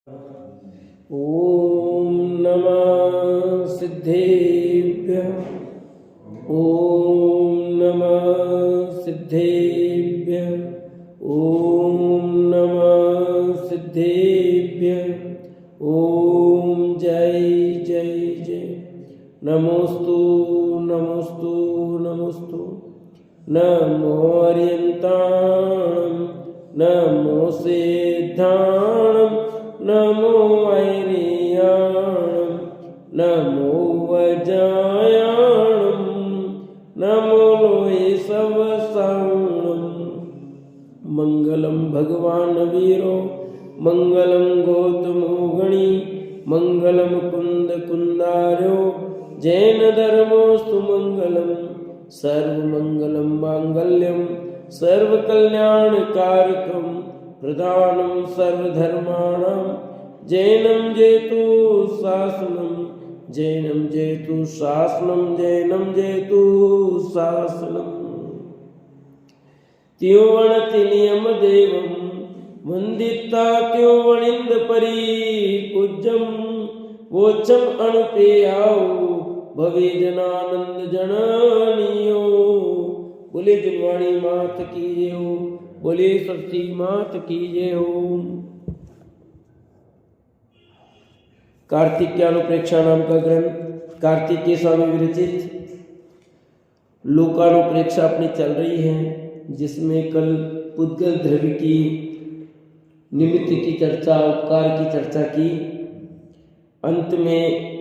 ॐ नमः सिद्धेभ्यः। ॐ नमः सिद्धेभ्यः। ॐ नमः सिद्धेभ्यः। ॐ जय जय जय। नमोस्तु नमोस्तु नमोस्तु। नमो अर्यन्ताणं नमो सिद्धाणं नमो ऐर्याणं नमो वज्रायाणं नमो लोहे सवसाणं। मंगलम भगवान वीरो मंगलम गौतमो गणी मंगलम कुंद कुंदार्यो जैन धर्मोस्तु मंगलम। सर्वमंगलम मांगल्यम सर्वकल्याणकारकम प्रधानम सर्वधर्माणां जैनम जेतु शासनम जैनम जेतु शासनम जैनम जेतु शासनम। त्योवणतिनियम देवम वंदिता त्योवणिंद परी पूज्यम वोचम अणुपेयाओ भवे जनानंद जननियो। बोले जिनवाणी मात की जय हो। बोले सरस्वती मात की जय हो। कार्तिक्यानुप्रेक्षा नाम का ग्रंथ कार्तिकेय स्वामी विरचित लोकानुप्रेक्षा अपनी चल रही है, जिसमें कल पुद्गल द्रव्य की निमित्त की चर्चा, उपकार की चर्चा की। अंत में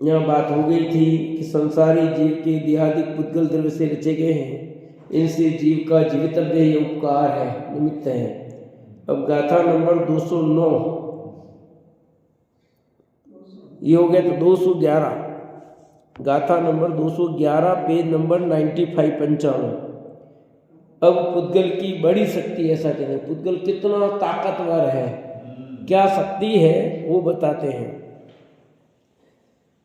यहाँ बात हो गई थी कि संसारी जीव के देहादिक पुद्गल द्रव्य से रचे गए हैं, इनसे जीव का जीवितव्य ये उपकार है, निमित्त है। अब गाथा नंबर 209 ये हो गया तो 211 गाथा नंबर 211 पेज नंबर 95 55। अब पुद्गल की बड़ी शक्ति, ऐसा कहते हैं पुद्गल कितना ताकतवर है, क्या शक्ति है वो बताते हैं।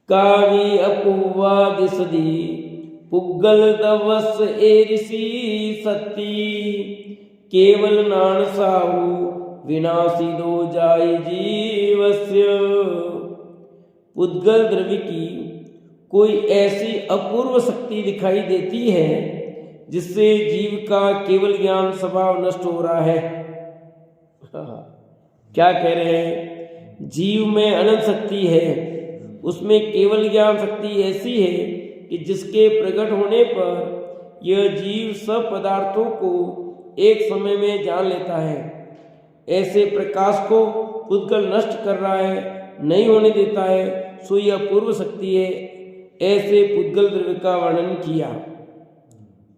कावी अपुवा दिसदी पुग्गल दवस एरिसी सत्ती केवल नान साहु विनाशी दो जाय जीवस्य। पुद्गल द्रव्य की कोई ऐसी अपूर्व शक्ति दिखाई देती है जिससे जीव का केवल ज्ञान स्वभाव नष्ट हो रहा है। क्या कह रहे हैं? जीव में अनंत शक्ति है, उसमें केवल ज्ञान शक्ति ऐसी है कि जिसके प्रकट होने पर यह जीव सब पदार्थों को एक समय में जान लेता है। ऐसे प्रकाश को पुद्गल नष्ट कर रहा है, नहीं होने देता है, सो यह पूर्व शक्ति है। ऐसे पुद्गल द्रव्य का वर्णन किया।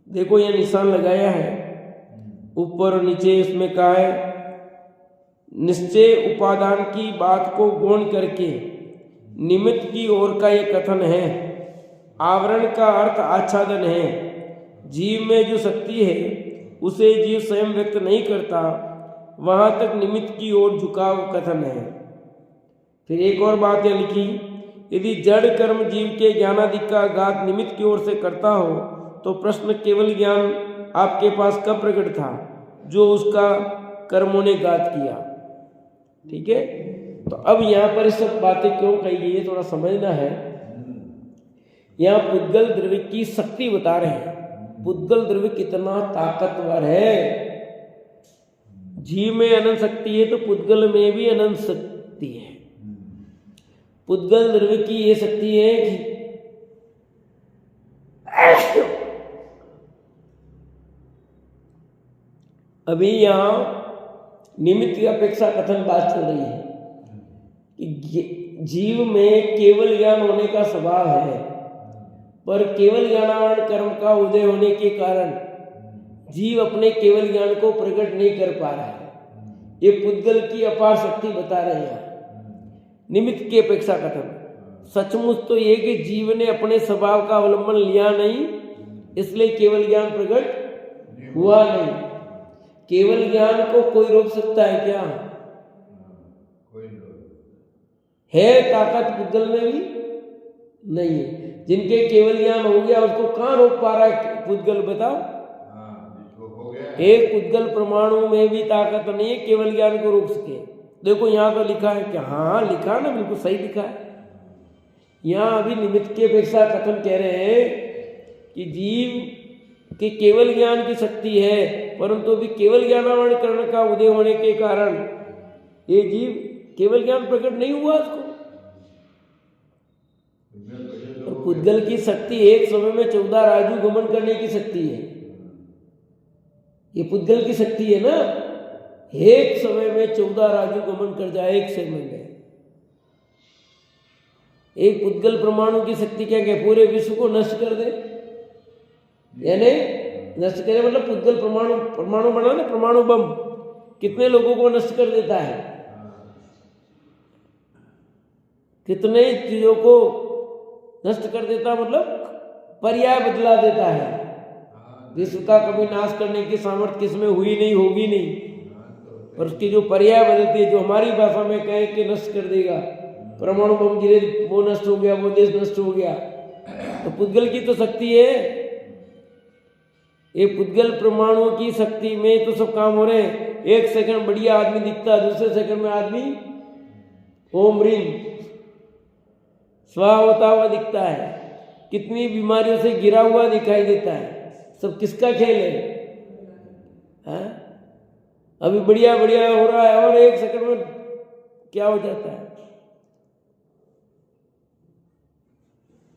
देखो यह निशान लगाया है ऊपर और नीचे, इसमें कहा है निश्चय उपादान की बात को गौण करके निमित्त की ओर का यह कथन है। आवरण का अर्थ आच्छादन है। जीव में जो शक्ति है उसे जीव स्वयं व्यक्त नहीं करता, वहां तक निमित्त की ओर झुकाव कथन है। फिर एक और बात यह लिखी, यदि जड़ कर्म जीव के ज्ञानादि का घात निमित्त की ओर से करता हो तो प्रश्न केवल ज्ञान आपके पास कब प्रकट था जो उसका कर्मों ने घात किया। ठीक है, तो अब यहाँ पर इस सब बातें क्यों कही गई है थोड़ा समझना है। यहाँ पुद्गल द्रव्य की शक्ति बता रहे हैं, पुद्गल द्रव्य कितना ताकतवर है। जीव में अनंत शक्ति है तो पुद्गल में भी अनंत शक्ति है। पुद्गल द्रव्य की ये शक्ति है कि अभी यहाँ निमित्त की अपेक्षा कथन बात चल रही है कि जीव में केवल ज्ञान होने का स्वभाव है, पर केवल ज्ञानावरण कर्म का उदय होने के कारण जीव अपने केवल ज्ञान को प्रकट नहीं कर पा रहा है। ये पुद्गल की अपार शक्ति बता रहे हैं। निमित्त की अपेक्षा कथन सचमुच तो ये कि जीव ने अपने स्वभाव का अवलंबन लिया नहीं, इसलिए केवल ज्ञान प्रकट हुआ नहीं। केवल ज्ञान को कोई रोक सकता है क्या? है ताकत पुद्गल में भी नहीं है। जिनके केवल ज्ञान हो गया उसको कहाँ रोक पा रहा है पुद्गल, बताओ। एक पुद्गल परमाणु में भी ताकत नहीं है केवल ज्ञान को रोक सके। देखो यहाँ तो लिखा है कि हाँ लिखा ना, बिल्कुल सही लिखा है। यहाँ अभी निमित्त की अपेक्षा कथन कह रहे हैं कि जीव के केवल ज्ञान की शक्ति है, परंतु अभी केवल ज्ञानावरण का उदय होने के कारण ये जीव केवल ज्ञान प्रकट नहीं हुआ उसको। और पुद्गल की शक्ति एक समय में 14 राजू गमन करने की शक्ति है। ये पुद्गल की शक्ति है ना, एक समय में 14 राजू गमन कर जाए एक समय में। एक पुद्गल परमाणु की शक्ति क्या क्या पूरे विश्व को नष्ट कर दे, यानी नष्ट करे मतलब पुद्गल परमाणु बना ना, परमाणु बम कितने लोगों को नष्ट कर देता है, कितने चीजों को नष्ट कर देता, मतलब पर्याय बदला देता है। विश्व का कभी नाश करने की सामर्थ्य किसमें हुई नहीं, होगी नहीं, पर उसकी जो पर्याय बदलती है, जो हमारी भाषा में कहे कि नष्ट कर देगा, परमाणु बम गिरे वो नष्ट हो गया, वो देश नष्ट हो गया। तो पुद्गल की तो शक्ति है, ये पुद्गल परमाणु की शक्ति में तो सब काम हो रहे हैं। एक सेकंड बढ़िया आदमी दिखता है, दूसरे सेकंड में आदमी ओम ह्रीम स्वा होता हुआ दिखता है, कितनी बीमारियों से गिरा हुआ दिखाई देता है। सब किसका खेल है? अभी बढ़िया बढ़िया हो रहा है और एक सेकंड में क्या हो जाता है।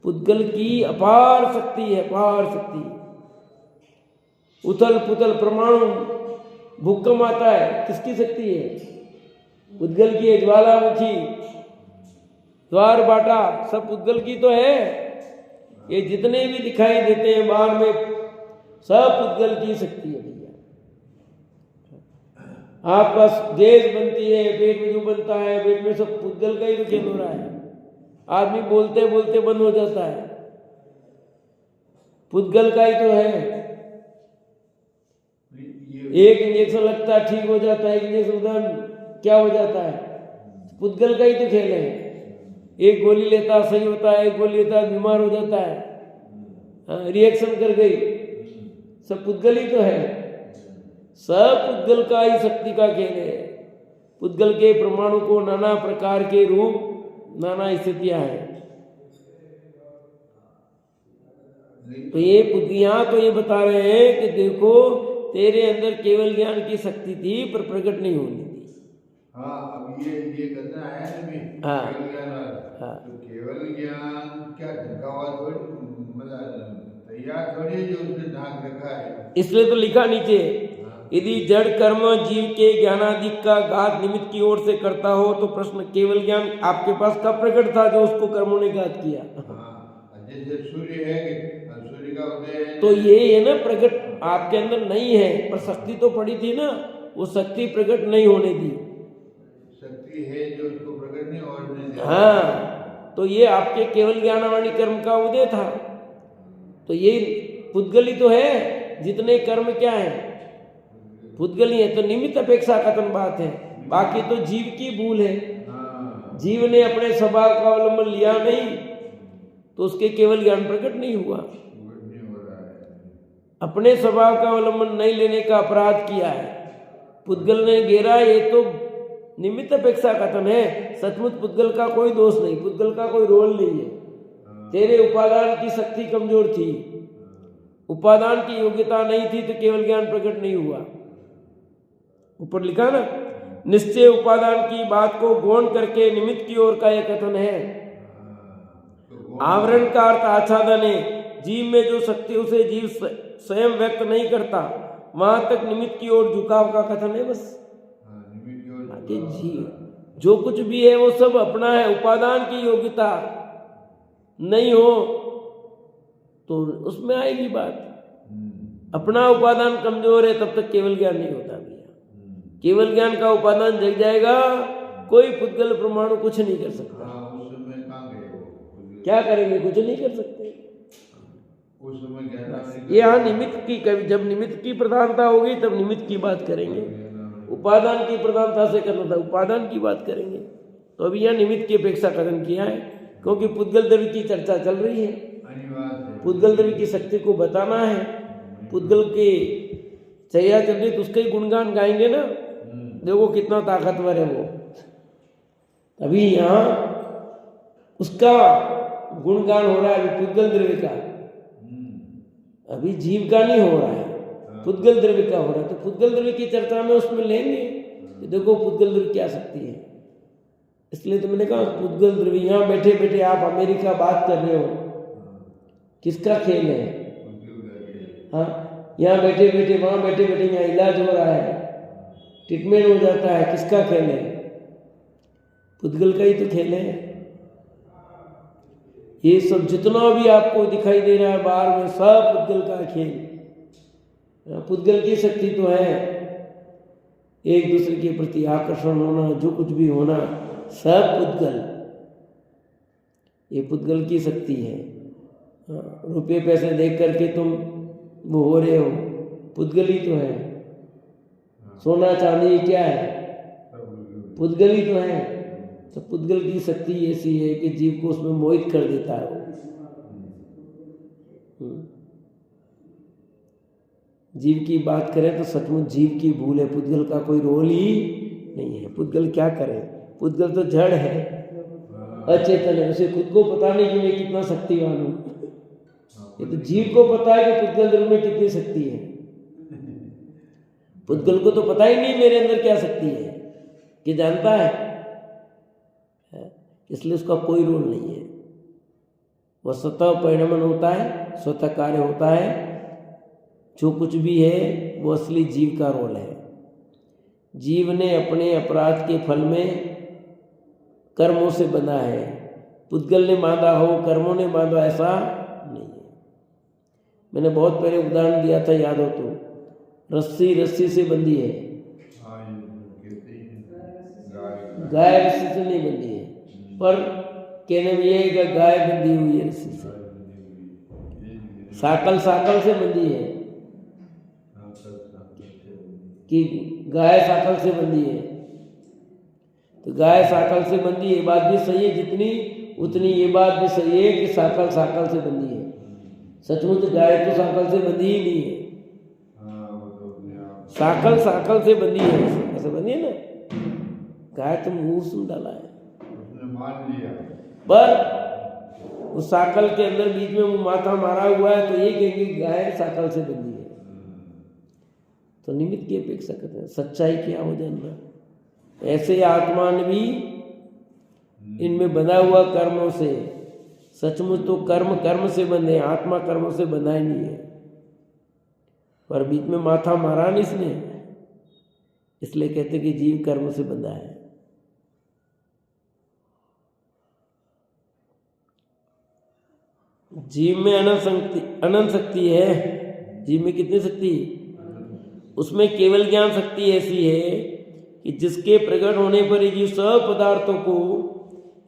पुद्गल की अपार शक्ति है, अपार शक्ति। उथल पुथल परमाणु भूकंप आता है, किसकी शक्ति है? पुद्गल की है। ज्वालामुखी, द्वार बाटा, सब पुद्गल की तो है। ये जितने भी दिखाई देते हैं बाहर में, सब पुद्गल की शक्ति है भैया। आपका गैस बनती है, पेट में जो बनता है, पेट में सब पुद्गल का ही तो खेल हो रहा है। आदमी बोलते बोलते बंद हो जाता है, पुद्गल का ही तो है। एक इंजेक्शन लगता है ठीक हो जाता है, एक इंजेक्शन उधर क्या हो जाता है, पुद्गल का ही तो खेल है। एक गोली लेता सही होता है, एक गोली लेता बीमार हो जाता है, रिएक्शन कर गई, सब पुद्गल ही तो है। सब पुद्गल का ही शक्ति का खेल है। पुद्गल के परमाणु को नाना प्रकार के रूप, नाना स्थितियां हैं। तो ये यहाँ तो ये बता रहे हैं कि देखो तेरे अंदर केवल ज्ञान की शक्ति थी पर प्रकट नहीं होनी थी। हाँ, अब ये करना है ना भी। हाँ, केवल ज्ञान हाँ। तो केवल ज्ञान क्या ढका हुआ थोड़ी, मतलब तैयार थोड़ी है जो उसने ढाक रखा है। इसलिए तो लिखा नीचे, यदि जड़ कर्म जीव के ज्ञानादि का घात निमित्त की ओर से करता हो तो प्रश्न केवल ज्ञान आपके पास कब प्रकट था जो उसको कर्मों ने घात किया? हाँ, जैसे सूर्य है कि सूर्य का उदय है, तो ये है ना, प्रकट आपके अंदर नहीं है पर शक्ति तो पड़ी थी ना, वो शक्ति प्रकट नहीं होने दी। शक्ति है जो उसको प्रकट नहीं होने। हाँ, तो ये आपके केवल ज्ञानवाणी कर्म का उदय था। तो ये पुद्गल ही तो है, जितने कर्म क्या है पुद्गल ही है। तो निमित्त अपेक्षा कथन बात है, बाकी तो जीव की भूल है। जीव ने अपने स्वभाव का अवलंबन लिया नहीं तो उसके केवल ज्ञान प्रकट नहीं हुआ। अपने स्वभाव का अवलंबन नहीं लेने का अपराध किया है, पुद्गल ने घेरा। ये तो निमित्त अपेक्षा कथन है, सचमुच पुद्गल का कोई दोष नहीं, पुद्गल का कोई रोल नहीं है। तेरे उपादान की शक्ति कमजोर थी, उपादान की योग्यता नहीं थी तो केवल ज्ञान प्रकट नहीं हुआ। ऊपर लिखा ना, निश्चय उपादान की बात को गौण करके निमित्त की ओर का यह कथन है। आवरण का अर्थ आच्छादन है। जीव में जो शक्ति उसे जीव स्वयं व्यक्त नहीं करता, वहां तक निमित्त की ओर झुकाव का कथन है बस। कि जीव जो कुछ भी है वो सब अपना है, उपादान की योग्यता नहीं हो तो उसमें आएगी बात। अपना उपादान कमजोर है तब तक केवल ज्ञान नहीं होता भैया। केवल ज्ञान का उपादान जग जाएगा, कोई पुद्गल परमाणु कुछ नहीं कर सकता। क्या करेंगे? कुछ नहीं कर सकते। यहाँ निमित्त की, जब निमित्त की प्रधानता होगी तब निमित्त की बात करेंगे। उपादान की प्रधानता से करना था, उपादान की बात करेंगे। तो अभी यहाँ निमित्त की अपेक्षा कथन किया है क्योंकि पुद्गल द्रव्य की चर्चा चल रही है। पुद्गल द्रव्य की शक्ति को बताना है, पुद्गल के चर्या चल रही तो उसका ही गुणगान गाएंगे ना। देखो कितना ताकतवर है वो। अभी यहाँ उसका गुणगान हो रहा है, अभी पुद्गल द्रव्य का, अभी जीव का नहीं हो रहा है, पुद्गल द्रव्य का हो रहा है। तो पुद्गल द्रव्य की चर्चा में उसमें लेंगे कि देखो पुद्गल द्रव्य क्या शक्ति है। इसलिए तो मैंने कहा पुद्गल द्रव्य, यहाँ बैठे बैठे आप अमेरिका बात कर रहे हो, किसका खेल है? हाँ, यहाँ बैठे बैठे, वहाँ बैठे बैठे, यहाँ इलाज हो रहा है, ट्रीटमेंट हो जाता है, किसका खेल है? पुद्गल का ही तो खेल है। ये सब जितना भी आपको दिखाई दे रहा है बाहर में, सब पुद्गल का खेल। पुद्गल की शक्ति तो है, एक दूसरे के प्रति आकर्षण होना, जो कुछ भी होना, सब पुद्गल, ये पुद्गल की शक्ति है। रुपये पैसे देख करके तुम वो हो रहे हो, पुद्गल ही तो है। सोना चांदी क्या है? पुद्गल ही तो है। तो पुद्गल की शक्ति ऐसी है कि जीव को उसमें मोहित कर देता है वो। जीव की बात करें तो सचमुच जीव की भूल है, पुद्गल का कोई रोल ही नहीं है। पुद्गल क्या करे? पुद्गल तो जड़ है, अचेतन है, उसे खुद को पता नहीं कि मैं कितना शक्तिवान हूँ। ये तो जीव को पता है कि पुद्गल दिल में कितनी शक्ति है। पुद्गल को तो पता ही नहीं मेरे अंदर क्या शक्ति है, कि जानता है, इसलिए उसका कोई रोल नहीं है। वह स्वतः परिणमन होता है, स्वतः कार्य होता है। जो कुछ भी है वो असली जीव का रोल है। जीव ने अपने अपराध के फल में कर्मों से बंधा है। पुद्गल ने बांधा हो, कर्मों ने बांधा, ऐसा नहीं है। मैंने बहुत पहले उदाहरण दिया था, याद हो तो, रस्सी रस्सी से बंधी है, गाय रस्सी से नहीं बंधी है, पर कहने में ये है कि गाय बंधी हुई है रस्सी से, साकल साकल से बंधी है, कि गाय साकल से बंधी है। तो गाय साकल से बंधी, ये बात भी सही है जितनी उतनी ये बात भी सही है कि साकल साकल से बंधी है। सचमुच गाय तो साकल से बंधी ही नहीं है, साकल साकल से बंधी है, ऐसे बंधी है ना। गाय तो मुंह सुन डाला है, उसने मान लिया, पर उस साकल के अंदर बीच में वो माथा मारा हुआ है, तो ये कहेंगे गाय साकल से बंधी है। तो निमित्त की अपेक्षा करते हैं, सच्चाई क्या हो जानना। ऐसे आत्मा ने भी इनमें बंधा हुआ कर्मों से, सचमुच तो कर्म कर्म से बंधे, आत्मा कर्मों से बंधा ही नहीं है, पर बीच में माथा मारा नहीं इसने, इसलिए कहते कि जीव कर्म से बंधा है। जीव में अनंत शक्ति है। जीव में कितनी शक्ति? उसमें केवल ज्ञान शक्ति ऐसी है कि जिसके प्रकट होने पर ही जीव सब पदार्थों को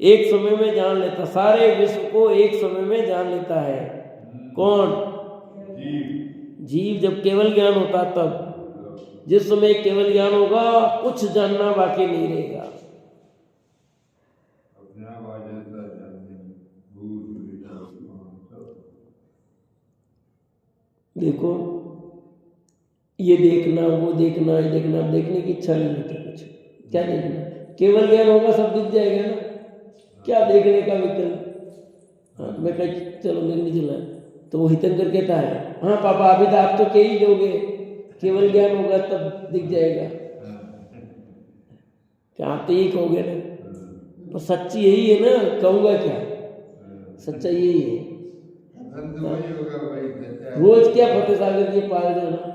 एक समय में जान लेता, सारे विश्व को एक समय में जान लेता है। कौन? जीव। जब केवल ज्ञान होता तब, जिस समय केवल ज्ञान होगा कुछ जानना बाकी नहीं रहेगा। देखो, ये देखना, वो देखना, ये देखना, देखने की इच्छा नहीं होती कुछ। क्या देखना? केवल ज्ञान होगा सब दिख जाएगा ना, क्या देखने का विकल्प। हाँ, मैं कह चलो देखने चला, तो वो हितंकर कहता है, हाँ पापा अभी तो आप तो कह ही दोगे, केवल ज्ञान होगा तब दिख जाएगा। क्या आप तो यही कहोगे ना, पर सच्ची यही है ना, कहूँगा क्या, सच्चा यही है। रोज क्या फतेह सागर के पार जाना,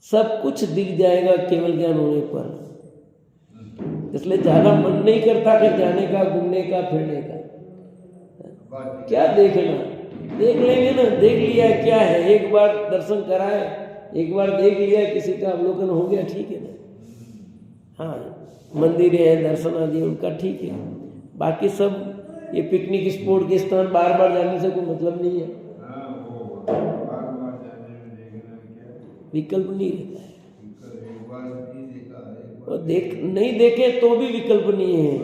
सब कुछ दिख जाएगा केवल ज्ञान होने पर। इसलिए ज्यादा मन नहीं करता कि जाने का, घूमने का, फिरने का। क्या देखना, देख लेंगे ना, देख लिया क्या है, एक बार दर्शन कराए, एक बार देख लिया, किसी का अवलोकन हो गया, ठीक है ना। हाँ, मंदिर है, दर्शन आदि उनका ठीक है, बाकी सब ये पिकनिक स्पॉट के स्थान बार बार जाने से कोई मतलब नहीं है, विकल्प नहीं रहता है। और देख नहीं देखे तो भी विकल्प नहीं है।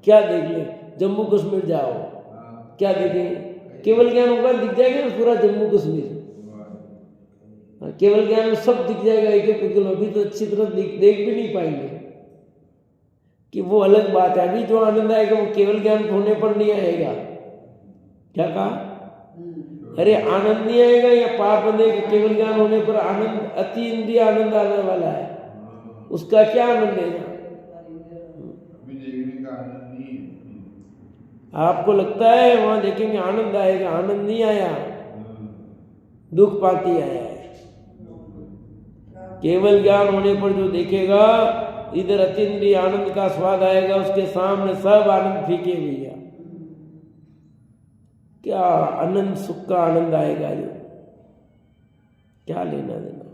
क्या देख ले? जम्मू कश्मीर जाओ, क्या देखें? केवल ज्ञान होगा, दिख जाएगा ना पूरा जम्मू कश्मीर। केवल ज्ञान में सब दिख जाएगा एक एक पुद्गल, अभी तो अच्छी तरह देख भी नहीं पाएंगे कि वो अलग बात है। अभी जो आनंद आएगा वो केवल ज्ञान होने पर नहीं आएगा। क्या कहा? अरे आनंद नहीं आएगा या पाप बंधेगा, केवल ज्ञान होने पर आनंद, अति इंद्रिय आनंद आने वाला है। उसका क्या आनंद लेना? अभी देखने का आनंद नहीं है। आपको लगता है वहां देखेंगे आनंद आएगा, आनंद नहीं आया, दुख पाती आया है। केवल ज्ञान होने पर जो देखेगा इधर अतीन्द्रिय आनंद का स्वाद आएगा, उसके सामने सब आनंद फीके भैया। क्या आनंद, सुख का आनंद आएगा जो, क्या लेना देना।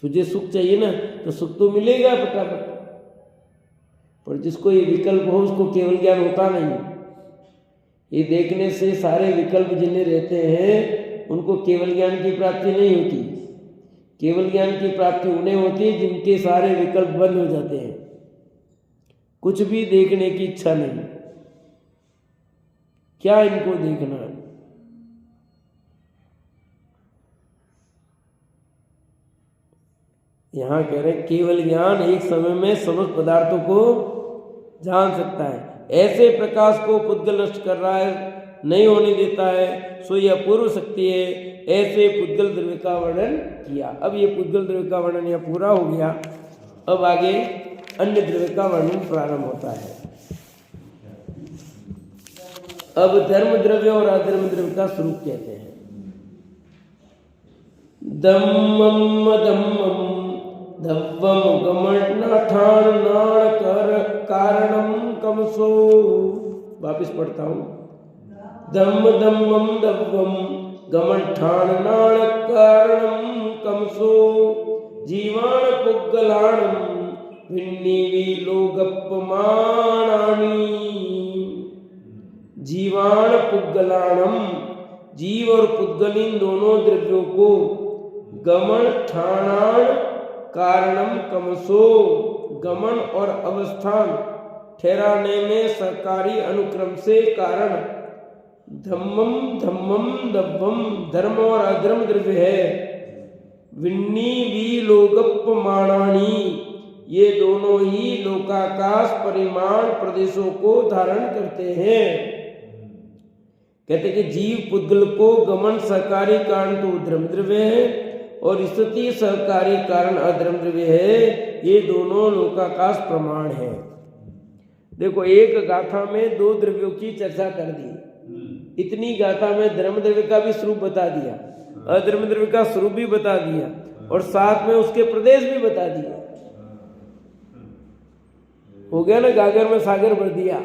तुझे सुख चाहिए ना तो सुख तो मिलेगा फटाफट, पर जिसको ये विकल्प हो उसको केवल ज्ञान होता नहीं। ये देखने से सारे विकल्प जिन्हें रहते हैं उनको केवल ज्ञान की प्राप्ति नहीं होती। केवल ज्ञान की प्राप्ति उन्हें होती है जिनके सारे विकल्प बंद हो जाते हैं, कुछ भी देखने की इच्छा नहीं। क्या इनको देखना है? यहां कह रहे केवल ज्ञान एक समय में समस्त पदार्थों को जान सकता है, ऐसे प्रकाश को पुद्गल नष्ट कर रहा है, नहीं होने देता है, सो यह अपूर्व शक्ति है। ऐसे पुद्गल द्रव्य का वर्णन किया। अब ये पुद्गल द्रव्य का वर्णन यह पूरा हो गया। अब आगे अन्य द्रव्य का वर्णन प्रारंभ होता है। अब धर्म द्रव्य और अधर्म द्रव्य का स्वरूप कहते हैं। दम्मम दम्मम धव्वम गमनाठान नाण कर कारणम कमसो। वापिस पढ़ता हूं। दम्म दम्मम दव्वम गमठान नाण कारणम कमसो जीवान पुग्गलाणम भिन्नीवी लोगप्पमानानि। जीवान पुग्गलाणम, जीव और पुद्गल इन दोनों द्रव्यों को गमन ठाणान कारणम कमसो, गमन और अवस्थान ठहराने में सहकारी अनुक्रम से कारण धम्मम धम्मम दव्वम धर्म और अधर्म द्रव्य है। विन्नी वी लोगप्पमाणानि, ये दोनों ही लोकाकाश परिमाण प्रदेशों को धारण करते हैं। कहते कि जीव पुद्गल को गमन सहकारी कारण तो धर्म द्रव्य है और स्थिति सहकारी कारण अधर्म द्रव्य है। ये दोनों लोकाकाश प्रमाण है। देखो एक गाथा में दो द्रव्यों की चर्चा कर दी, इतनी गाथा में धर्म द्रव्य का भी स्वरूप बता दिया, अधर्म द्रव्य का स्वरूप भी बता दिया और साथ में उसके प्रदेश भी बता दिया। हो गया ना, गागर में सागर भर दिया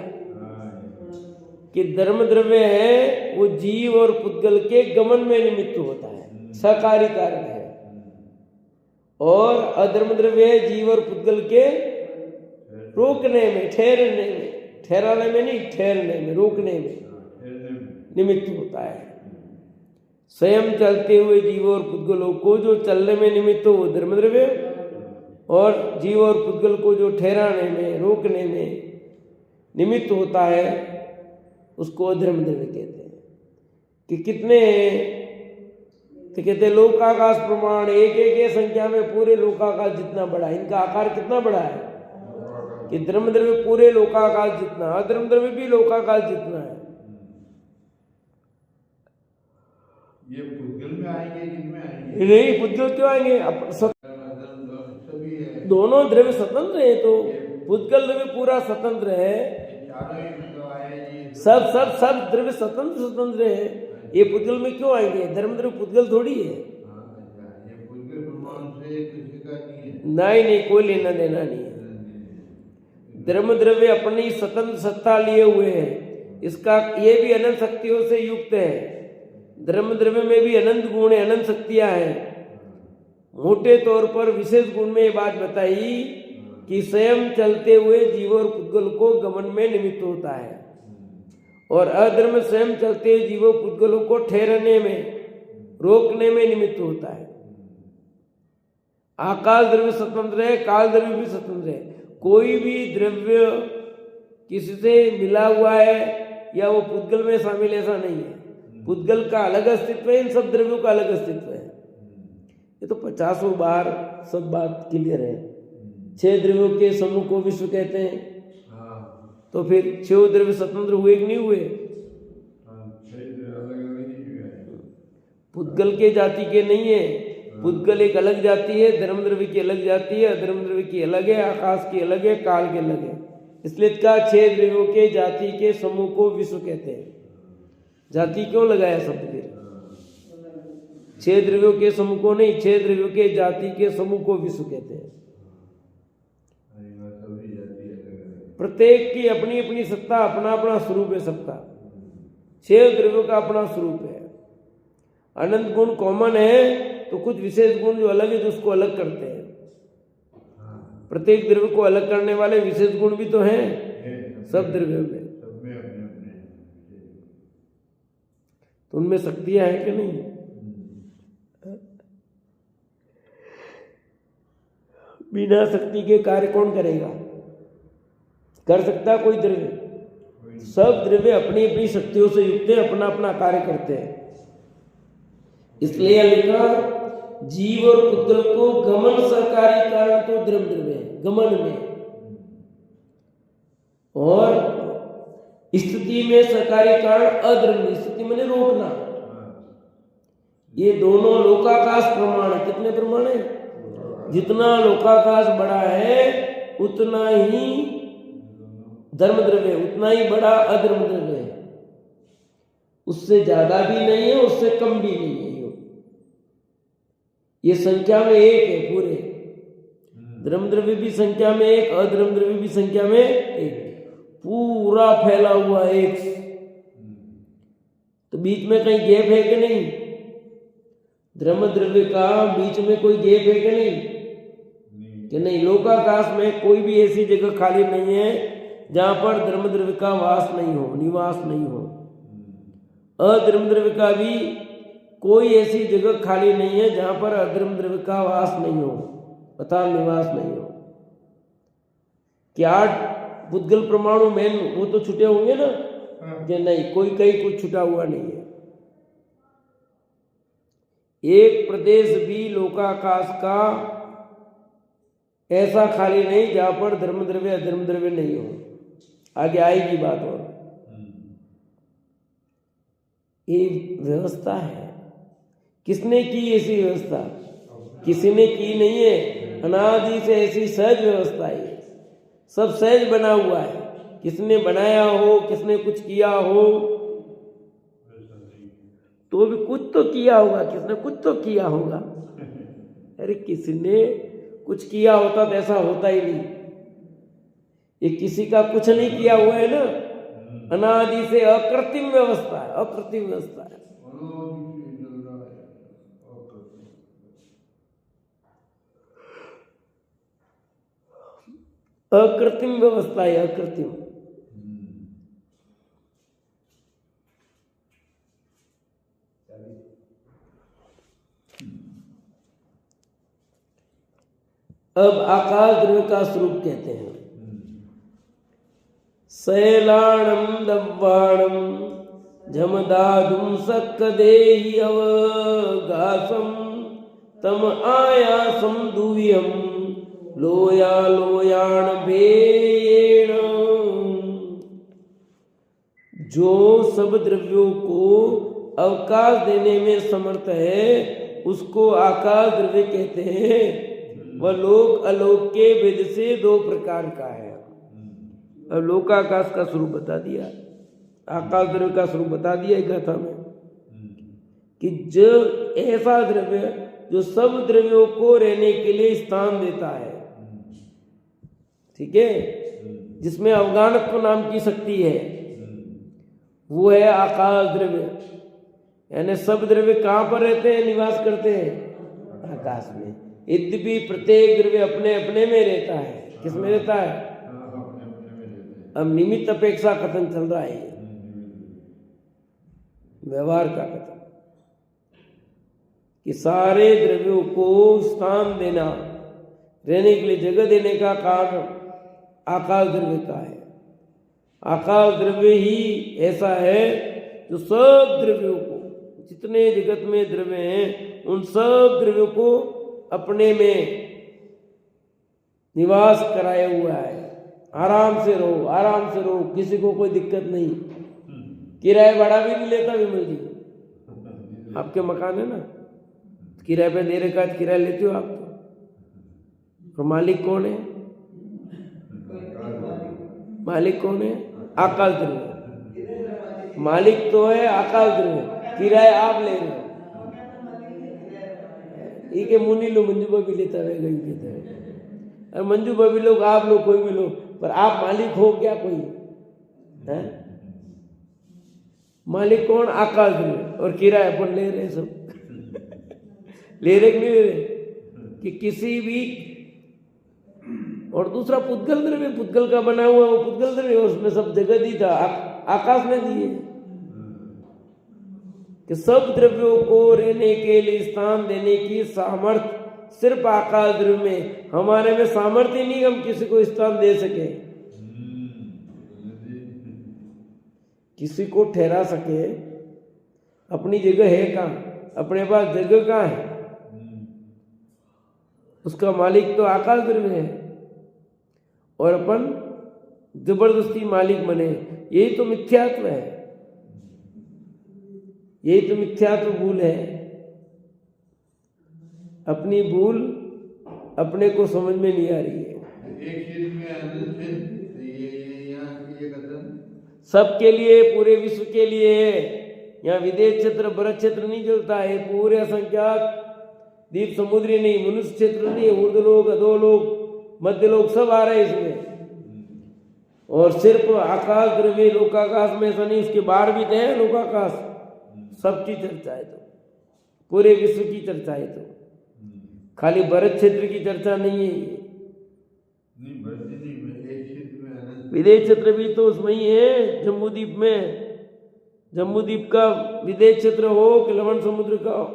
कि धर्म द्रव्य है वो जीव और पुद्गल के गमन में निमित्त होता है, सहकारी कारण है, और अधर्म द्रव्य है जीव और पुद्गल के रोकने में, ठहरने में, ठहराने में नहीं, ठहरने में, रोकने में निमित्त होता है। स्वयं चलते हुए जीव और पुद्गलों को जो चलने में निमित्त हो वो धर्म द्रव्य, और जीव और पुद्गल को जो ठहराने में, रोकने में निमित्त होता है उसको अधर्म द्रव्य कहते हैं। कि कितने, तो कहते लोकाकाश प्रमाण, एक एक संख्या में पूरे लोकाकाश जितना बड़ा, इनका आकार कितना बड़ा है कि धर्म द्रव्य पूरे लोकाकाश जितना, अधर्म द्रव्य भी लोकाकाश जितना है। ये पुद्गल में आएंगे, किनमें आएंगे? नहीं, पुद्गल क्यों आएंगे? दोनों द्रव्य स्वतंत्र है, तो पुद्गल द्रव्य पूरा स्वतंत्र है। सब सब सब द्रव्य स्वतंत्र स्वतंत्र है। ये पुद्गल में क्यों आएंगे? धर्म द्रव्य पुद्गल थोड़ी है। नहीं नहीं, कोई लेना देना नहीं है। धर्म द्रव्य अपनी स्वतंत्र सत्ता लिए हुए हैं, इसका ये भी अनंत शक्तियों से युक्त है। धर्म द्रव्य में भी अनंत गुण है, अनंत शक्तियां हैं। मोटे तौर पर विशेष गुण में ये बात बताई कि स्वयं चलते हुए जीव और पुद्गल को गमन में निमित्त होता है, और अधर्म स्वयं चलते हुए जीवों पुद्गलों को ठहरने में, रोकने में निमित्त होता है। आकाश द्रव्य स्वतंत्र है, काल द्रव्य भी स्वतंत्र है। कोई भी द्रव्य किसी से मिला हुआ है या वो पुद्गल में शामिल, ऐसा नहीं है। पुद्गल का अलग अस्तित्व है, इन सब द्रव्यों का अलग अस्तित्व है। ये तो 50 बार सब बात क्लियर है। 6 द्रव्यों के समूह को विश्व कहते हैं। हाँ तो फिर 6 द्रव्य स्वतंत्र हुए कि नहीं हुए? पुद्गल के जाति के नहीं है। पुद्गल एक अलग जाति है, धर्म द्रव्य की अलग जाति है, अधर्म द्रव्य की अलग है, आकाश की अलग है, काल की अलग है। इसलिए इसका 6 द्रव्यों के जाति के समूह को विश्व कहते हैं। जाति क्यों लगाया शब्द फिर? 6 द्रव्यों के समूह को नहीं, 6 द्रव्यों के जाति के समूह को विश्व कहते हैं। प्रत्येक की अपनी अपनी सत्ता, अपना अपना स्वरूप है सबका। 6 द्रव्यों का अपना स्वरूप है। अनंत गुण कॉमन है, तो कुछ विशेष गुण जो अलग है जो उसको अलग करते हैं। प्रत्येक द्रव्य को अलग करने वाले विशेष गुण भी तो हैं सब द्रव्यों में। तो उनमें शक्तियां हैं कि नहीं? बिना शक्ति के कार्य कौन करेगा? कर सकता कोई द्रव्य? सब द्रव्य अपनी अपनी शक्तियों से युक्त है, अपना अपना कार्य करते हैं। इसलिए लिखा जीव और पुद्गल को गमन सहकारी कारण तो द्रव्य द्रव्य है गमन में, और स्थिति में सहकारी कारण अद्रव्य। स्थिति मैंने रोकना। ये दोनों लोकाकाश प्रमाण है। कितने प्रमाण है? जितना लोकाकाश बड़ा है उतना ही धर्म द्रव्य है, उतना ही बड़ा अधर्म द्रव्य है। उससे ज्यादा भी नहीं है, उससे कम भी नहीं है। ये संख्या में एक है पूरे। धर्म द्रव्य भी संख्या में एक, अधर्म द्रव्य भी संख्या में एक, पूरा फैला हुआ एक। तो बीच में कहीं गैप है कि नहीं? धर्म द्रव्य का बीच में कोई गैप है कि नहीं? कि नहीं। लोकाकाश में कोई भी ऐसी जगह खाली नहीं है जहां पर धर्म द्रव्य का वास नहीं हो, निवास नहीं हो। अधर्म द्रव्य का भी कोई ऐसी जगह खाली नहीं है जहां पर अधर्म द्रव्य का वास नहीं हो तथा निवास नहीं हो। क्या 8 पुद्गल परमाणु मेन वो तो छुटे होंगे ना? कि नहीं, कोई कहीं कुछ छुटा हुआ नहीं है। एक प्रदेश भी लोकाकाश का ऐसा खाली नहीं जहां पर धर्म द्रव्य अधर्म द्रव्य नहीं हो। आगे आएगी बात। और ये व्यवस्था है। किसने की ऐसी व्यवस्था? किसी ने की नहीं है। अनादि से ऐसी सहज व्यवस्था है। सब सहज बना हुआ है। किसने बनाया हो, किसने कुछ किया हो, तो भी कुछ तो किया होगा। किसने कुछ तो किया होगा। अरे किसने कुछ किया होता तो ऐसा होता ही नहीं। ये किसी का कुछ नहीं किया हुआ है ना। अनादि से अकृत्रिम व्यवस्था है, अकृत्रिम व्यवस्था है। अकृत्रिम व्यवस्था है, अकृत्रिम। अब आकाश द्रव्य का स्वरूप कहते हैं। शैलाणम दव्वाणम झमदादुम सक्कदेहि अवगासम तम आयासम दुव्यम लोया लोयाण भेण। जो सब द्रव्यों को अवकाश देने में समर्थ है उसको आकाश द्रव्य कहते हैं। वह लोक अलोक के भेद से 2 प्रकार का है। अब लोकाकाश का स्वरूप बता दिया, आकाश द्रव्य का स्वरूप बता दिया एक गाथा में कि जो ऐसा द्रव्य जो सब द्रव्यों को रहने के लिए स्थान देता है, ठीक है, जिसमें अवगानत्व नाम की शक्ति है, वो है आकाश द्रव्य। यानी सब द्रव्य कहाँ पर रहते हैं, निवास करते हैं? आकाश में। यद्यपि प्रत्येक द्रव्य अपने अपने में रहता है। किस में रहता है? अब निमित्त अपेक्षा कथन चल रहा है, व्यवहार का कथन, कि सारे द्रव्यों को स्थान देना, रहने के लिए जगह देने का कारण आकाश द्रव्य का है। आकाश द्रव्य ही ऐसा है जो सब द्रव्यों को जितने जगत में द्रव्य हैं उन सब द्रव्यों को अपने में निवास कराया हुआ है। आराम से रहो, किसी को कोई दिक्कत नहीं। किराया भाड़ा भी नहीं लेता विमल जी। आपके मकान है ना, किराए पे दे रखा, किराया लेते हो आप तो। और मालिक कौन है? मालिक कौन है? आकाश द्रव्य। मालिक तो है आकाश द्रव्य, किराया आप ले रहे हो। के मुनि लो, मंजू भाभी लेता है, गई लेता है। और मंजू भाभी लोग, आप लोग, कोई भी लोग, पर आप मालिक हो क्या? कोई है? मालिक कौन? आकाश द्रव्य। और किराया अपन ले रहे सब। ले रहे कि नहीं ले रहे? कि किसी भी। और दूसरा पुद्गल द्रव्य, पुद्गल का बना हुआ वो पुद्गल द्रव्य, उसमें सब जगत ही था, आकाश ने दिए कि सब द्रव्यों को रहने के लिए स्थान देने की सामर्थ्य सिर्फ आकाश द्रव्य में। हमारे में सामर्थ्य नहीं हम किसी को स्थान दे सके, किसी को ठहरा सके। अपनी जगह है कहाँ? अपने पास जगह कहाँ है? उसका मालिक तो आकाश द्रव्य है, और अपन जबरदस्ती मालिक बने। यही तो मिथ्यात्व है, यही तो मिथ्यात्व भूल है। अपनी भूल अपने को समझ में नहीं आ रही है। एक चीज में अनंत है, ये यहाँ की ये कथन सबके लिए, पूरे विश्व के लिए है। यहाँ विदेश क्षेत्र, भरत क्षेत्र नहीं चलता है। पूरे असंख्यात दीप समुद्री नहीं, मनुष्य क्षेत्र नहीं, ऊर्ध्व लोग, अधो लोग, मध्य लोग सब आ रहे हैं इसमें। और सिर्फ आकाश द्रव्य लोकाकाश में ऐसा नहीं, उसके बाहर भी तो है लोकाकाश। सबकी चर्चा है तो, पूरे विश्व की चर्चा है तो, खाली भरत क्षेत्र की चर्चा नहीं है ये। विदेश क्षेत्र भी तो उसमें ही है, जम्बूद्वीप में। जम्बूद्वीप का विदेश क्षेत्र हो कि लवण समुद्र का हो,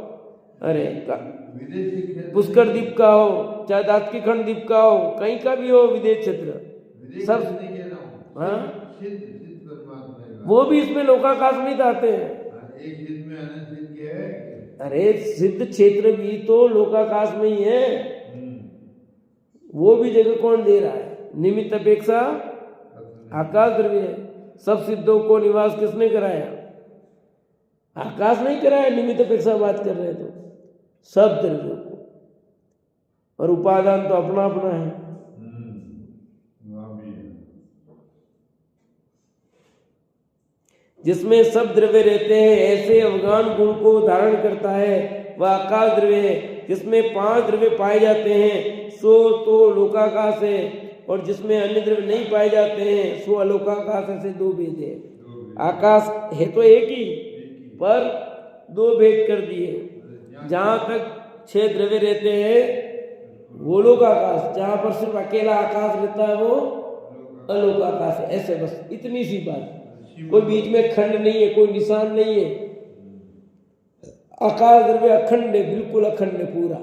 अरे पुष्कर द्वीप का हो, चाहे दातकीखंड द्वीप का हो, कहीं का भी हो विदेश क्षेत्र सब। हाँ, वो भी इसमें लोकाकाश में आते हैं। अरे सिद्ध क्षेत्र भी तो लोकाकाश में ही है। वो भी जगह कौन दे रहा है? निमित्त अपेक्षा आकाश द्रव्य है। सब सिद्धों को निवास किसने कराया? आकाश नहीं कराया। निमित्त अपेक्षा बात कर रहे हैं तो सब द्रव्यों को, और उपादान तो अपना अपना है। जिसमें सब द्रव्य रहते हैं, ऐसे अवगान गुण को धारण करता है वह आकाश द्रव्य है। जिसमें 5 द्रव्य पाए जाते हैं सो तो लोकाकाश है, और जिसमें अन्य द्रव्य नहीं पाए जाते हैं सो अलोकाकाश। ऐसे 2 भेद है। आकाश है तो एक ही, पर 2 भेद कर दिए। जहाँ तक 6 द्रव्य रहते हैं वो लोकाकाश, जहाँ पर सिर्फ अकेला आकाश रहता है वो अलोकाकाश है। ऐसे बस इतनी सी बात, कोई बीच में खंड नहीं है, कोई निशान नहीं है। आकाश द्रव्य अखंड है, बिल्कुल अखंड है पूरा।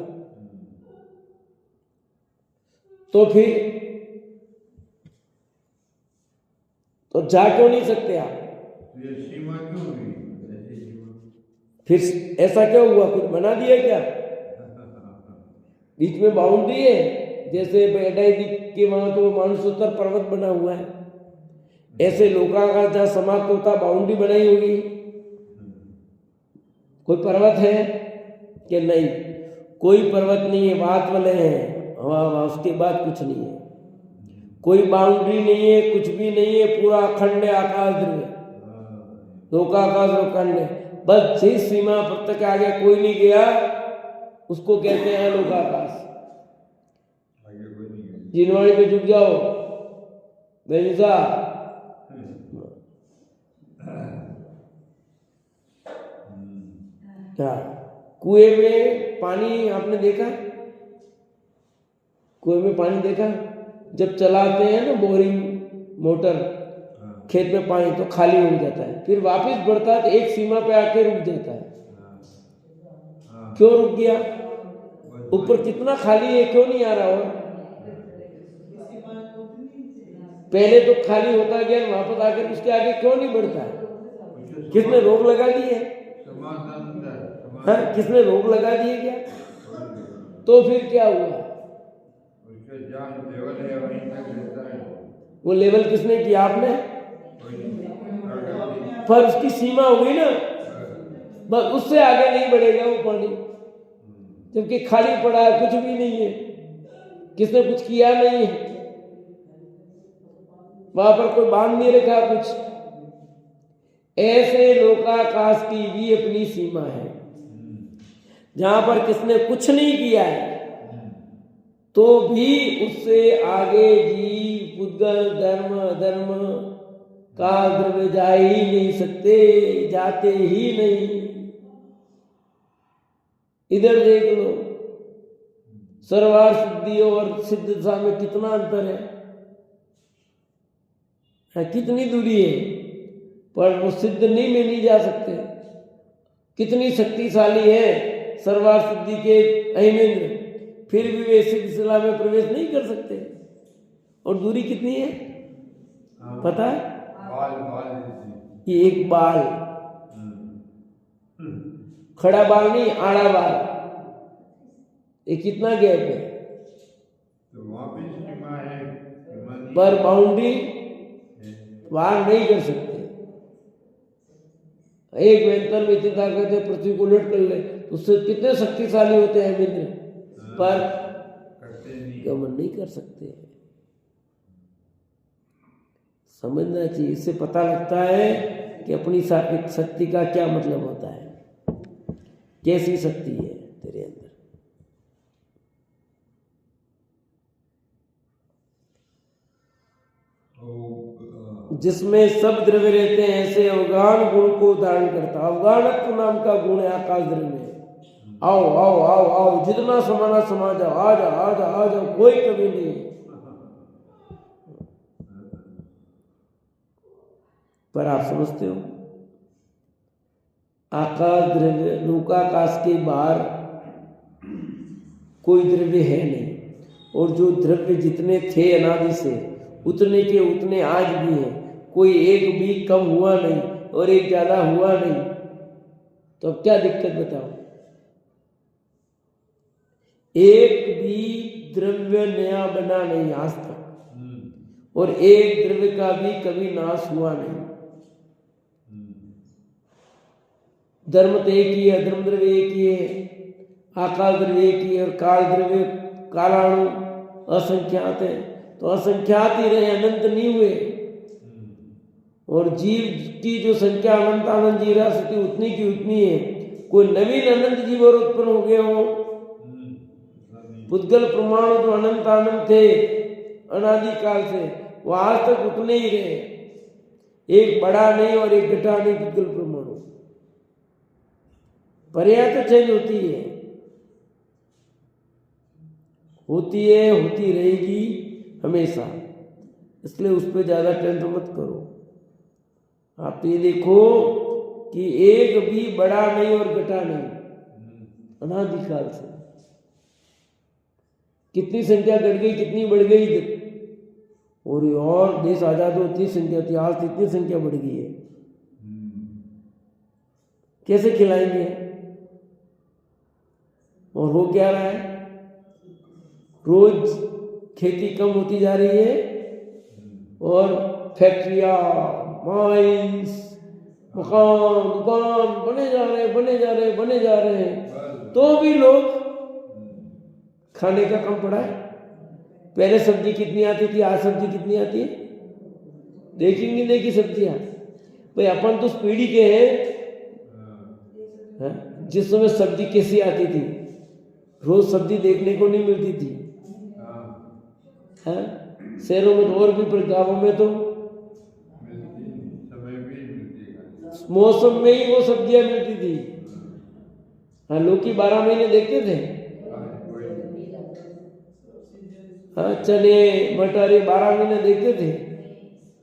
तो फिर तो जा क्यों नहीं सकते आप? सीमा क्यों हुई? फिर ऐसा क्या हुआ? कुछ बना दिया क्या? बीच में बाउंड्री है, जैसे बेडाई द्वीप के वहां तो मानसोत्तर पर्वत बना हुआ है। ऐसे लोकाकाश जहाँ समाप्त होता बाउंड्री बनाई होगी। कोई पर्वत है कि नहीं? कोई पर्वत नहीं है, बात वाले हैं हवा, उसके बाद कुछ नहीं है। कोई बाउंड्री नहीं है, कुछ भी नहीं है, पूरा अखंड है आकाश द्रव्य। लोकाकाश अखंड है। बस जिस सीमा पर तक आगे कोई नहीं गया उसको कहते हैं लोकाकाश। जिनवाड़ी पे जुट जाओ बेनिसा। क्या कुएं में पानी आपने देखा? कुएं में पानी देखा? जब चलाते हैं ना बोरिंग मोटर खेत में पानी, तो खाली हो जाता है, फिर वापस बढ़ता है तो एक सीमा पे आके रुक जाता है। क्यों रुक गया? ऊपर कितना खाली है, क्यों नहीं आ रहा? और पहले तो खाली होता गया, वापस आकर उसके आगे क्यों नहीं बढ़ता है? किसने रोक लगा दी है? हाँ, किसने रोक लगा दिए क्या? तो फिर क्या हुआ? उसके जहाँ लेवल है वहीं तक रहता है। वो लेवल किसने किया? आपने। पर उसकी सीमा हो गई ना, बस उससे आगे नहीं बढ़ेगा वो पानी, जबकि खाली पड़ा है, कुछ भी नहीं है, किसने कुछ किया नहीं है, वहां पर कोई बांध नहीं रखा कुछ। ऐसे लोकाकाश की भी अपनी सीमा है। जहां पर किसने कुछ नहीं किया है तो भी उससे आगे जीव, पुद्गल, धर्म, अधर्म, काल, द्रव्य जा ही नहीं सकते, जाते ही नहीं। इधर देख लो, सर्वार सिद्धि और सिद्ध दशा में कितना अंतर है, कितनी दूरी है, पर वो सिद्ध नहीं में नहीं जा सकते। कितनी शक्तिशाली है सर्वार सिद्धि के अहिमेंद्र, फिर भी वे सिद्ध शिला में प्रवेश नहीं कर सकते। और दूरी कितनी है पता है? ये एक बाल, खड़ा बाल नहीं, आड़ा बाल, ये कितना गैप है? तो वहाँ भी सीमा है, पर बाउंड्री वार नहीं कर सकते। एक वेंतर में इतनी ताकत है, पृथ्वी को उलट कर ले, तो उससे कितने शक्तिशाली होते हैं मित्र, पर गमन नहीं कर सकते। समझना चाहिए, इससे पता लगता है कि अपनी शक्ति का क्या मतलब होता है, कैसी शक्ति है तेरे अंदर। जिसमें सब द्रव्य रहते हैं, ऐसे अवगान गुण को धारण करता। अवगानत्व नाम का गुण है आकाश द्रव्य में। आओ आओ आओ आओ, जितना समाना समा जाओ, आ जाओ आ जाओ आ जाओ, कोई कमी नहीं है। पर आप समझते हो, आकाश द्रव्य, लोकाकाश के बाहर कोई द्रव्य है नहीं, और जो द्रव्य जितने थे अनादि से उतने के उतने आज भी हैं। कोई एक भी कम हुआ नहीं और एक ज्यादा हुआ नहीं, तो अब क्या दिक्कत बताओ? एक भी द्रव्य नया बना नहीं आज तक, और एक द्रव्य का भी कभी नाश हुआ नहीं। धर्म तो एक ही है, धर्म द्रव्य एक ही है, आकाश द्रव्य एक ही है, और काल द्रव्य कालाणु असंख्यात है। तो असंख्यात ही रहे, अनंत नहीं हुए। और जीव की जो संख्या अनंत आनंद जी रहा सकी उतनी की उतनी है। कोई नवीन अनंत जीव और उत्पन्न हो गए हो? पुद्गल परमाणु जो अनंत आनंद थे अनादि काल से, वो आज तक उतने ही रहे, एक बड़ा नहीं और एक घटा नहीं। पुद्गल परमाणु पर्याय तो चेंज होती है, होती है, होती रहेगी हमेशा, इसलिए उस पर ज्यादा टेंशन मत करो। आप ये देखो कि एक भी बड़ा नहीं और घटा नहीं अनादिकाल से। कितनी संख्या घट गई, कितनी बढ़ गई, और देश आजाद होती संख्या थी, आज इतनी संख्या बढ़ गई है। कैसे खिलाएंगे? और हो क्या रहा है? रोज खेती कम होती जा रही है, और फैक्ट्रियां, माइंस, मकान, दुकान बने जा रहे हैं, तो भी लोग खाने का कम पड़ा है। पहले सब्जी कितनी आती थी, आज सब्जी कितनी आती है? देखी नहीं देखी सब्जियां भाई? अपन तो उस पीढ़ी के हैं जिस समय सब्जी कैसी आती थी, रोज सब्जी देखने को नहीं मिलती थी। शहरों में तो और भी, पर गाँवों में तो मौसम में ही वो सब्जियां मिलती थी। हाँ, लौकी 12 महीने देखते थे। हाँ, चने मटर 12 महीने देखते थे।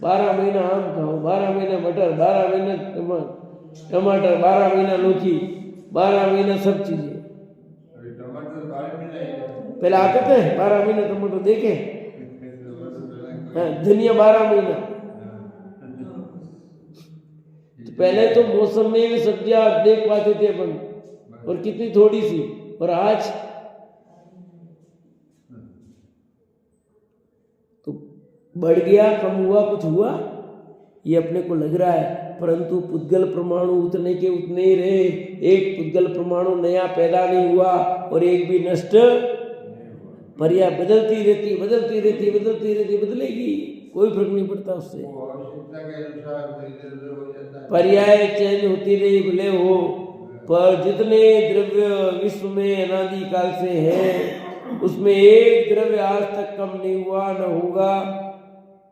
12 महीना आम खाओ, 12 महीना मटर, 12 महीना टमाटर, 12 महीना लौकी, 12 महीना सब चीजें। पहले आते थे 12 महीने टमाटर देखे। हाँ, धनिया 12 महीना। तो पहले तो मौसम में भी सब्जियां देख पाते थे अपन। और कितनी थोड़ी सी, और आज तो बढ़ गया, कम हुआ, कुछ हुआ, ये अपने को लग रहा है, परंतु पुद्गल परमाणु उतने के उतने ही रहे। एक पुद्गल परमाणु नया पैदा नहीं हुआ और एक भी नष्ट, पर्याय बदलती रहती, बदलती रहती, बदलती रहती, बदलेगी, कोई फर्क नहीं पड़ता उससे। पर्याय चेंज होती रही भले हो, पर जितने द्रव्य विश्व में अनादि काल से है उसमें एक द्रव्य आज तक कम नहीं हुआ, न होगा,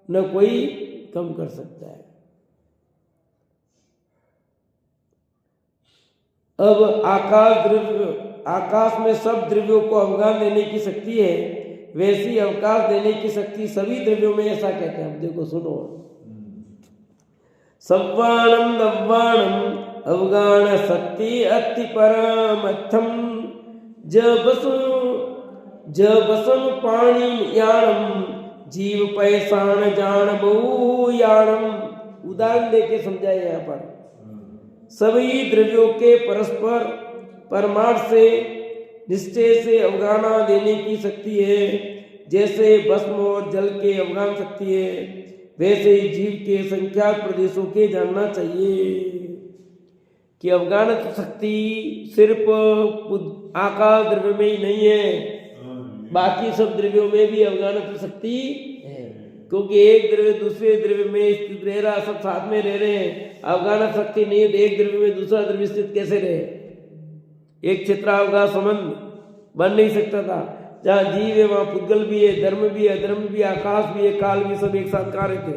न कोई कम कर सकता है। अब आकाश में सब द्रव्यों को अवगान देने की शक्ति है, वैसी अवकाश देने की शक्ति सभी द्रव्यों में, ऐसा कहते हैं। अब देखो सुनो, सव्वाणम दव्वाणम अवगान शक्ति अति परमथम जबसम पाणी याणम जीव पैसाण जान बहु याणम। उदाहरण देके समझाए यहाँ पर। सभी द्रव्यों के परस्पर परमार्थ से निश्चय से अवगाना देने की शक्ति है। जैसे भस्म और जल के अवगान शक्ति है, वैसे ही जीव के संख्यात प्रदेशों के जानना चाहिए कि अवगान शक्ति सिर्फ आकाश द्रव्य में ही नहीं है, बाकी सब द्रव्यों में भी अवगान शक्ति है। क्योंकि एक द्रव्य दूसरे द्रव्य में स्थित रह रहा, सब साथ में रह रहे हैं, अवगान शक्ति नहीं है तो एक द्रव्य में दूसरा द्रव्य स्थित कैसे रहे? एक क्षेत्रावगाह संबंध बन नहीं सकता था। जहाँ जीव है वहाँ पुद्गल भी है, धर्म भी है, अधर्म भी है, आकाश भी है, काल भी, सब एक साथ कार्य थे।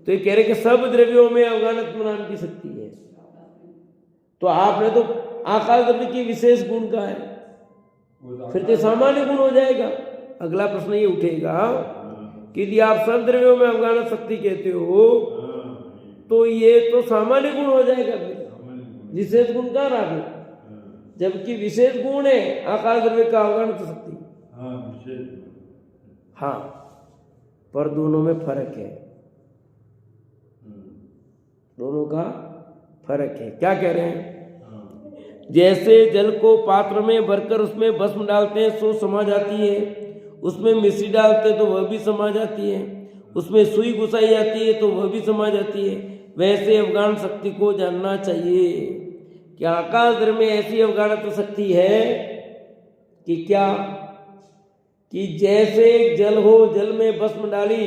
तो ये कह रहे कि सब द्रव्यों में अवगानत्व नाम की शक्ति है। तो आपने तो आकाश द्रव्य की विशेष गुण का है, फिर तो सामान्य गुण हो जाएगा। अगला प्रश्न ये उठेगा कि यदि आप सब द्रव्यों में अवगान शक्ति कहते हो तो ये तो सामान्य गुण हो जाएगा, फिर विशेष गुण कहाँ रहा? जबकि विशेष गुण है आकाश द्रव्य का अवगान शक्ति। हाँ, पर दोनों में फर्क है, दोनों का फर्क है। क्या कह रहे हैं? जैसे जल को पात्र में भरकर उसमें भस्म डालते हैं सो समा जाती है, उसमें मिश्री डालते हैं तो वह भी समा जाती है, उसमें सुई घुसाई जाती है तो वह भी समा जाती है। वैसे अवगान शक्ति को जानना चाहिए कि आकाश द्रव्य में ऐसी अवगान शक्ति है कि क्या, कि जैसे जल हो, जल में भस्म डाली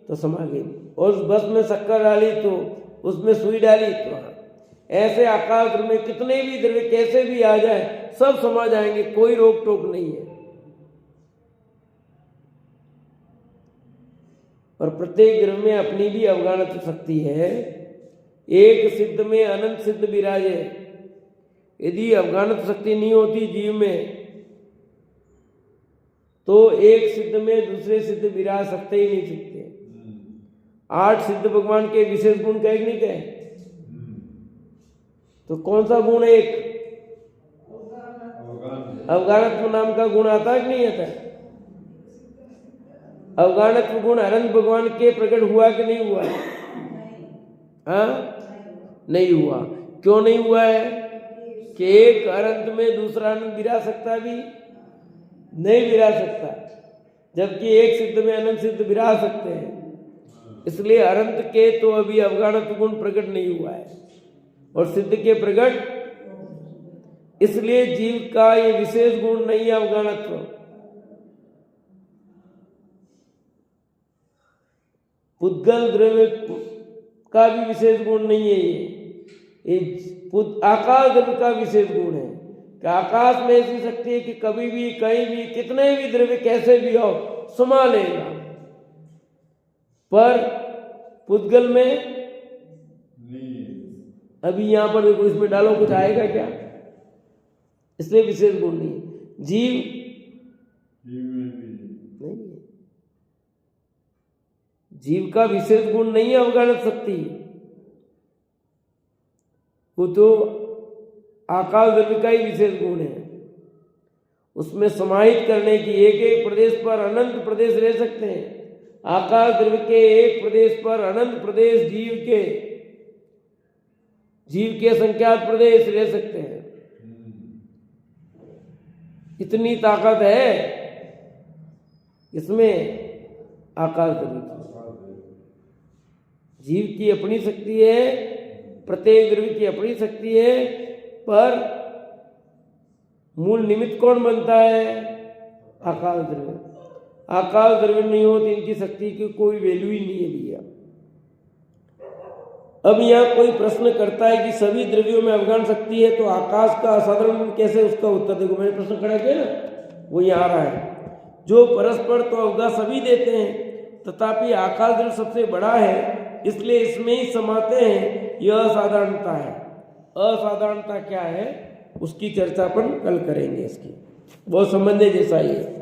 तो समा गई, और उस भस्म में शक्कर डाली तो उसमें सुई डाली तो, ऐसे आकाश द्रव्य में कितने भी द्रव्य कैसे भी आ जाए सब समा जाएंगे, कोई रोक टोक नहीं है। और प्रत्येक द्रव्य में अपनी भी अवगान शक्ति है। एक सिद्ध में अनंत सिद्ध विराजे। यदि अवगान शक्ति नहीं होती जीव में तो एक सिद्ध में दूसरे सिद्ध विराज सकते ही नहीं सकते। 8 सिद्ध भगवान के विशेष गुण कहे नहीं कहे? तो कौन सा गुण है? एक अवगानत्व नाम का गुण आता है कि नहीं आता? अवगानत्व गुण अनंत भगवान के प्रकट हुआ कि नहीं हुआ है? हाँ, नहीं हुआ। क्यों नहीं हुआ है? कि एक अनंत में दूसरा अनंत विराज सकता भी नहीं विराज सकता, जबकि एक सिद्ध में अनंत सिद्ध विराज सकते हैं। इसलिए अनंत के तो अभी अवगानत्व गुण प्रकट नहीं हुआ है और सिद्ध के प्रकट, इसलिए जीव का ये विशेष गुण नहीं है अवगानत्व। पुद्गल द्रव्य का भी विशेष गुण नहीं है ये आकाश द्रव्य का विशेष गुण है कि आकाश में ऐसी शक्ति है कि कभी भी कहीं भी कितने भी द्रव्य कैसे भी हो समा लेगा, पर पुद्गल में अभी यहां पर देखो, इसमें डालो कुछ आएगा क्या? इसलिए विशेष गुण नहीं है। जीव नहीं है, जीव का विशेष गुण नहीं है अवगान शक्ति। वो तो आकाश द्रव्य का ही विशेष गुण है। उसमें समाहित करने की, एक एक प्रदेश पर अनंत प्रदेश रह सकते हैं। आकाश द्रव्य के एक प्रदेश पर अनंत प्रदेश जीव के संख्यात प्रदेश रह सकते हैं। इतनी ताकत है इसमें आकाश द्रव्य की। जीव की अपनी शक्ति है, प्रत्येक द्रव्य की अपनी शक्ति है, पर मूल निमित्त कौन बनता है? आकाश द्रव्य। आकाश द्रव्य नहीं हो तो इनकी शक्ति की कोई वैल्यू ही नहीं है भैया। अब यहाँ कोई प्रश्न करता है कि सभी द्रव्यों में अवगाहन शक्ति है तो आकाश का असाधारण कैसे? उसका उत्तर देखो, मैंने प्रश्न खड़ा किया ना, वो यहाँ आ रहा है। जो परस्पर तो अवगाह सभी देते हैं, तथापि आकाश द्रव्य सबसे बड़ा है, इसलिए इसमें ही समाते हैं। यह असाधारणता है। असाधारणता क्या है उसकी चर्चा अपन कल करेंगे। इसकी बहुत संबंध है जैसा ही है।